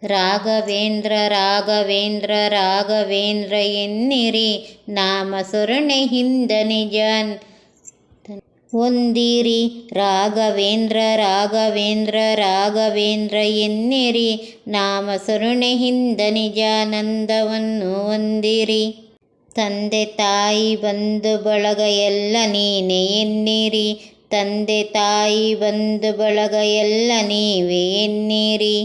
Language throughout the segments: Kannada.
ರಾಘವೇಂದ್ರ ರಾಘವೇಂದ್ರ ರಾಘವೇಂದ್ರ ಎನ್ನಿರಿ, ನಾಮ ಸ್ಮರಣೆಯಿಂದ ನಿಜ ಹೊಂದಿರಿ. ರಾಘವೇಂದ್ರ ರಾಘವೇಂದ್ರ ರಾಘವೇಂದ್ರ ಎನ್ನಿರಿ, ನಾಮ ಸ್ಮರಣೆಯಿಂದ ನಿಜಾನಂದವನ್ನು ಹೊಂದಿರಿ. ತಂದೆ ತಾಯಿ ಬಂಧು ಬಳಗ ಎಲ್ಲ ನೀನೇ ಎನ್ನಿರಿ, ತಂದೆ ತಾಯಿ ಬಂಧು ಬಳಗ ಎಲ್ಲ ನೀವೇ ಎನ್ನಿರಿ.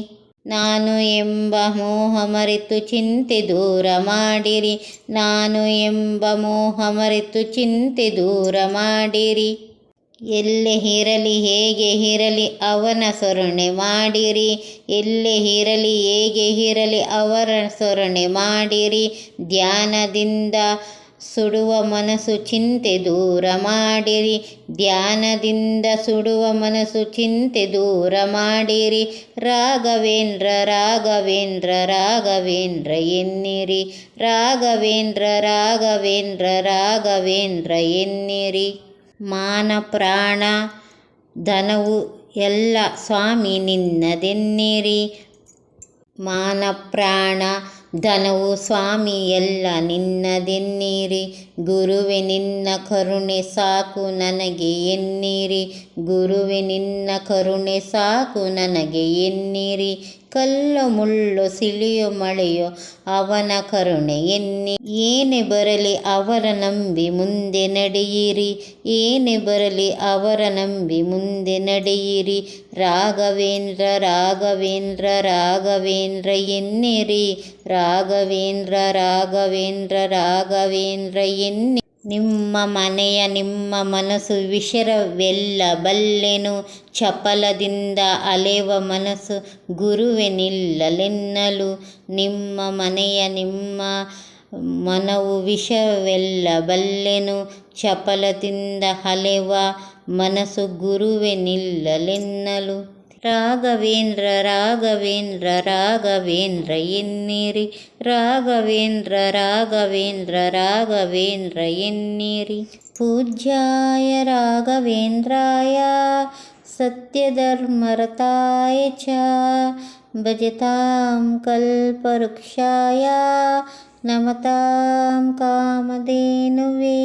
ನಾನು ಎಂಬ ಮೋಹ ಮರೆತು ಚಿಂತೆ ದೂರ ಮಾಡಿರಿ, ನಾನು ಎಂಬ ಮೋಹ ಮರೆತು ಚಿಂತೆ ದೂರ ಮಾಡಿರಿ. ಎಲ್ಲೇ ಇರಲಿ ಹೇಗೆ ಇರಲಿ ಅವನ ಸ್ಮರಣೆ ಮಾಡಿರಿ, ಎಲ್ಲೇ ಇರಲಿ ಹೇಗೆ ಇರಲಿ ಅವರ ಸ್ಮರಣೆ ಮಾಡಿರಿ. ಧ್ಯಾನದಿಂದ ಸುಡುವ ಮನಸ್ಸು ಚಿಂತೆ ದೂರ ಮಾಡಿರಿ, ಧ್ಯಾನದಿಂದ ಸುಡುವ ಮನಸ್ಸು ಚಿಂತೆ ದೂರ ಮಾಡಿರಿ. ರಾಘವೇಂದ್ರ ರಾಘವೇಂದ್ರ ರಾಘವೇಂದ್ರ ಎನ್ನಿರಿ, ರಾಘವೇಂದ್ರ ರಾಘವೇಂದ್ರ ರಾಘವೇಂದ್ರ ಎನ್ನಿರಿ. ಮಾನ ಪ್ರಾಣ ಧನವು ಎಲ್ಲ ಸ್ವಾಮಿ ನಿನ್ನದೆನ್ನಿರಿ, ಮಾನ ಪ್ರಾಣ ಧನವು ಸ್ವಾಮಿ ಎಲ್ಲ ನಿನ್ನದೆನ್ನಿರಿ. ಗುರುವೆ ನಿನ್ನ ಕರುಣೆ ಸಾಕು ನನಗೆ ಎನ್ನಿರಿ, ಗುರುವೆ ನಿನ್ನ ಕರುಣೆ ಸಾಕು ನನಗೆ ಎನ್ನಿರಿ. ಕಲ್ಲು ಮುಳ್ಳು ಸಿಳಿಯೋ ಮಳೆಯೋ ಅವನ ಕರುಣೆ ಎನ್ನಿ, ಏನೇ ಬರಲಿ ಅವರ ನಂಬಿ ಮುಂದೆ ನಡೆಯಿರಿ, ಏನೇ ಬರಲಿ ಅವರ ನಂಬಿ ಮುಂದೆ ನಡೆಯಿರಿ. ರಾಘವೇಂದ್ರ ರಾಘವೇಂದ್ರ ರಾಘವೇಂದ್ರ ಎನ್ನಿರಿ, ರಾಘವೇಂದ್ರ ರಾಘವೇಂದ್ರ ರಾಘವೇಂದ್ರ ಎನ್ನಿ. ನಿಮ್ಮ ಮನೆಯ ನಿಮ್ಮ ಮನಸ್ಸು ವಿಷರವೆಲ್ಲ ಬಲ್ಲೆನು, ಚಪಲದಿಂದ ಅಲೆವ ಮನಸ್ಸು ಗುರುವೆ ನಿಲ್ಲಲೆನ್ನಲು. ನಿಮ್ಮ ಮನೆಯ ನಿಮ್ಮ ಮನವು ವಿಷವೆಲ್ಲ ಬಲ್ಲೆನು, ಚಪಲದಿಂದ ಅಲೆವ ಮನಸ್ಸು ಗುರುವೆ ನಿಲ್ಲಲೆನ್ನಲು. ರಾಘವೇಂದ್ರ ರಾಘವೇಂದ್ರ ರಾಘವೇಂದ್ರ ಎನ್ನಿರಿ, ರಾಘವೇಂದ್ರ ರಾಘವೇಂದ್ರ ರಾಘವೇಂದ್ರ ಎನ್ನಿರಿ. ಪೂಜ್ಯಾಯ ರಾಘವೇಂದ್ರಾಯ ಸತ್ಯಧರ್ಮರತಾಯ ಚ ಭಜತಾಂ ಕಲ್ಪವೃಕ್ಷಾಯ ನಮತಾಂ ಕಾಮಧೇನವೇ.